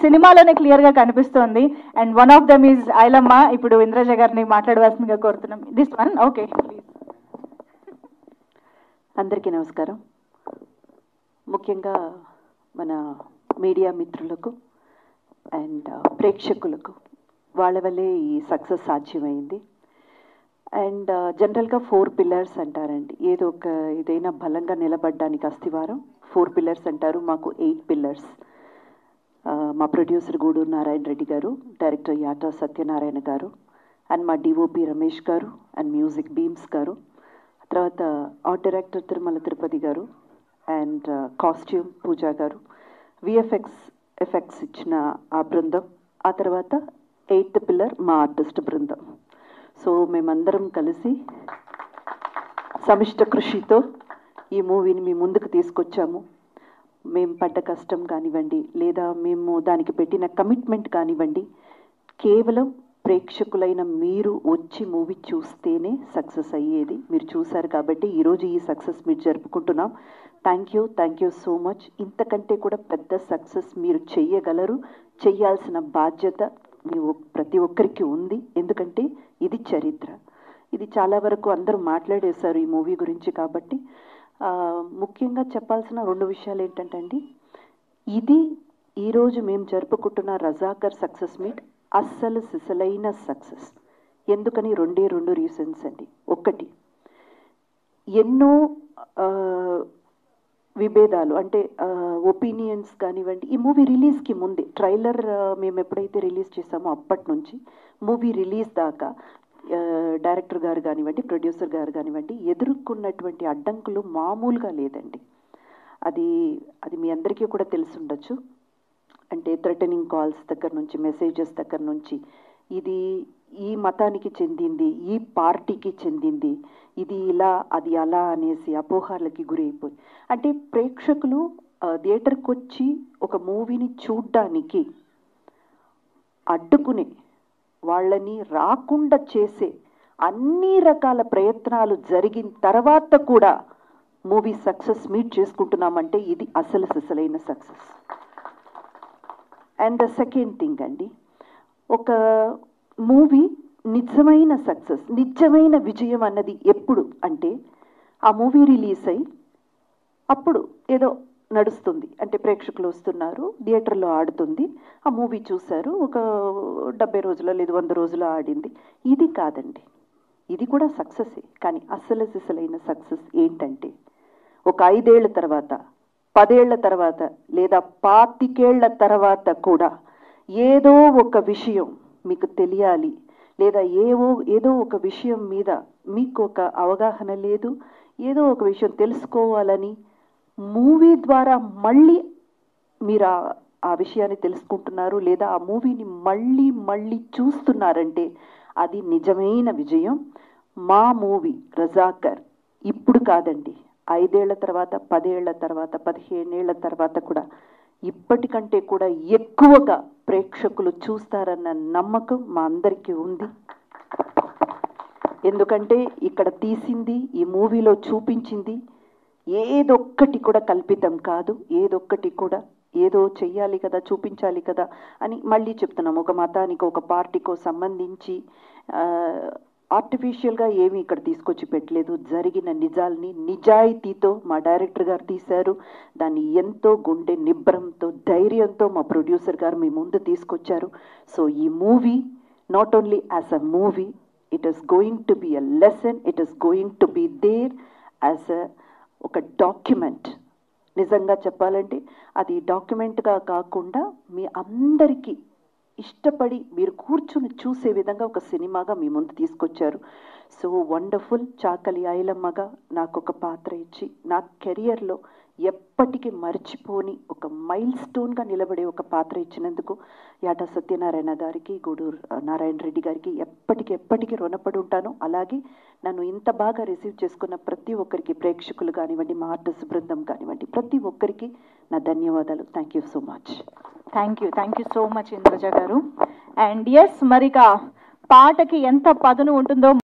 సినిమాలోనే క్లియర్ గా కనిపిస్తోంది. And one of them is Ailamma. ఇప్పుడు ఇంద్రజ గారిని మాట్లాడవలసిందిగా కోరుతున్నాం. This one okay please. అందరికీ నమస్కారం. ముఖ్యంగా మన మీడియా మిత్రులకు అండ్ ప్రేక్షకులకు వాళ్ళ వల్లే ఈ సక్సెస్ సాధ్యమైంది. అండ్ జనరల్గా 4 పిల్లర్స్ అంటారండి. ఏదైనా బలంగా నిలబడడానికి అస్థివారం 4 పిల్లర్స్ అంటారు. మాకు 8 పిల్లర్స్. మా ప్రొడ్యూసర్ గూడూరు నారాయణ రెడ్డి గారు, డైరెక్టర్ యాటా సత్యనారాయణ గారు, అండ్ మా డిఓపి రమేష్ గారు, అండ్ మ్యూజిక్ బీమ్స్ గారు, తర్వాత ఆర్ట్ డైరెక్టర్ తిరుమల తిరుపతి గారు, అండ్ కాస్ట్యూమ్ పూజా గారు, ఎఫెక్ట్స్ ఇచ్చిన ఆ బృందం, ఆ తర్వాత 8th పిల్లర్ మా ఆర్టిస్ట్ బృందం. సో మేమందరం కలిసి సమిష్ట కృషితో ఈ మూవీని మీ ముందుకు తీసుకొచ్చాము. మేము పడ్డ కష్టం కానివ్వండి, లేదా మేము దానికి పెట్టిన కమిట్మెంట్ కానివ్వండి, కేవలం ప్రేక్షకులైన మీరు వచ్చి మూవీ చూస్తేనే సక్సెస్ అయ్యేది. మీరు చూశారు కాబట్టి ఈరోజు ఈ సక్సెస్ మీరు జరుపుకుంటున్నాం. Thank you so much. ఇంతకంటే కూడా పెద్ద సక్సెస్ మీరు చెయ్యగలరు. చెయ్యాల్సిన బాధ్యత మీ ప్రతి ఒక్కరికి ఉంది. ఎందుకంటే ఇది చరిత్ర. ఇది చాలా వరకు అందరూ మాట్లాడేశారు ఈ మూవీ గురించి. కాబట్టి ముఖ్యంగా చెప్పాల్సిన 2 విషయాలు ఏంటంటే అండి, ఇది ఈరోజు మేము జరుపుకుంటున్న రజాకర్ సక్సెస్ మీట్ అస్సలు సిసలైన సక్సెస్. ఎందుకని 2 రీజన్స్ అండి. ఒకటి, ఎన్నో విభేదాలు అంటే ఒపీనియన్స్ కానివ్వండి. ఈ మూవీ రిలీజ్కి ముందే ట్రైలర్ మేము ఎప్పుడైతే రిలీజ్ చేసామో అప్పటి నుంచి మూవీ రిలీజ్ దాకా డైరెక్టర్ గారు కానివ్వండి, ప్రొడ్యూసర్ గారు కానివ్వండి, ఎదుర్కొన్నటువంటి అడ్డంకులు మామూలుగా లేదండి. అది మీ అందరికీ కూడా తెలిసి ఉండొచ్చు. అంటే థ్రెటనింగ్ కాల్స్ దగ్గర నుంచి, మెసేజెస్ దగ్గర నుంచి, ఇది ఈ మతానికి చెందింది, ఈ పార్టీకి చెందింది, ఇది ఇలా అది అలా అనేసి అపోహాలకి గురైపోయి, అంటే ప్రేక్షకులు థియేటర్కి వచ్చి ఒక మూవీని చూడ్డానికి అడ్డుకునే, వాళ్ళని రాకుండా చేసే అన్ని రకాల ప్రయత్నాలు జరిగిన తర్వాత కూడా మూవీ సక్సెస్ మీట్ చేసుకుంటున్నామంటే ఇది అసలు సిసలైన success. And the second thing అండి, ఒక మూవీ నిజమైన సక్సెస్, నిజమైన విజయం అన్నది ఎప్పుడు అంటే ఆ మూవీ రిలీజ్ అయ్యి అప్పుడు ఏదో నడుస్తుంది, అంటే ప్రేక్షకులు వస్తున్నారు, థియేటర్లో ఆడుతుంది, ఆ మూవీ చూశారు, ఒక 70 రోజులు లేదు 100 రోజులు ఆడింది. ఇది కాదండి. ఇది కూడా సక్సెసే. కానీ అసలు సిసలైన సక్సెస్ ఏంటంటే ఒక 5 ఏళ్ల తర్వాత, 10 ఏళ్ల తర్వాత, లేదా 25 ఏళ్ల తర్వాత కూడా ఏదో ఒక విషయం మీకు తెలియాలి, లేదా ఏదో ఒక విషయం మీద మీకు ఒక అవగాహన లేదు, ఏదో ఒక విషయం తెలుసుకోవాలని మూవీ ద్వారా మళ్ళీ మీరు ఆ విషయాన్ని తెలుసుకుంటున్నారు, లేదా ఆ మూవీని మళ్ళీ చూస్తున్నారంటే అది నిజమైన విజయం. మా మూవీ రజాకర్ ఇప్పుడు కాదండి, 5 ఏళ్ల తర్వాత, 10 ఏళ్ల తర్వాత, 15 ఏళ్ల తర్వాత కూడా ఇప్పటికంటే కూడా ఎక్కువగా ప్రేక్షకులు చూస్తారన్న నమ్మకం మా అందరికీ ఉంది. ఎందుకంటే ఇక్కడ తీసింది, ఈ మూవీలో చూపించింది ఏదొక్కటి కూడా కల్పితం కాదు. ఏదొక్కటి కూడా ఏదో చెయ్యాలి కదా, చూపించాలి కదా అని మళ్ళీ చెప్తున్నాం. ఒక మతానికి, ఒక పార్టీకో సంబంధించి ఆర్టిఫిషియల్గా ఏమీ ఇక్కడ తీసుకొచ్చి పెట్టలేదు. జరిగిన నిజాల్ని నిజాయితీతో మా డైరెక్టర్ గారు తీశారు. దాన్ని ఎంతో గుండె నిబ్బరంతో, ధైర్యంతో మా ప్రొడ్యూసర్ గారు మీ ముందు తీసుకొచ్చారు. సో ఈ movie not only as a movie, it is going to be a lesson, it is going to be there as ఒక డాక్యుమెంట్. నిజంగా చెప్పాలంటే అది డాక్యుమెంట్గా కాకుండా మీ అందరికీ ఇష్టపడి మీరు కూర్చుని చూసే విధంగా ఒక సినిమాగా మీ ముందు తీసుకొచ్చారు. So wonderful. చాకలి ఐలమ్మగా నాకు ఒక పాత్ర ఇచ్చి నా కెరియర్లో ఎప్పటికీ మర్చిపోని ఒక మైల్ స్టోన్గా నిలబడే ఒక పాత్ర ఇచ్చినందుకు యాటా సత్యనారాయణ గారికి, గూడూరు నారాయణ రెడ్డి గారికి ఎప్పటికీ రుణపడి ఉంటాను. అలాగే నన్ను ఇంత బాగా రిసీవ్ చేసుకున్న ప్రతి ఒక్కరికి, ప్రేక్షకులు కానివ్వండి, మా ఆర్టిస్ట్ బృందం కానివ్వండి, ప్రతి ఒక్కరికి నా ధన్యవాదాలు. Thank you so much. Thank you so much Indraja గారు. అండ్ ఎస్, మరిక పాటకి ఎంత పదును ఉంటుందో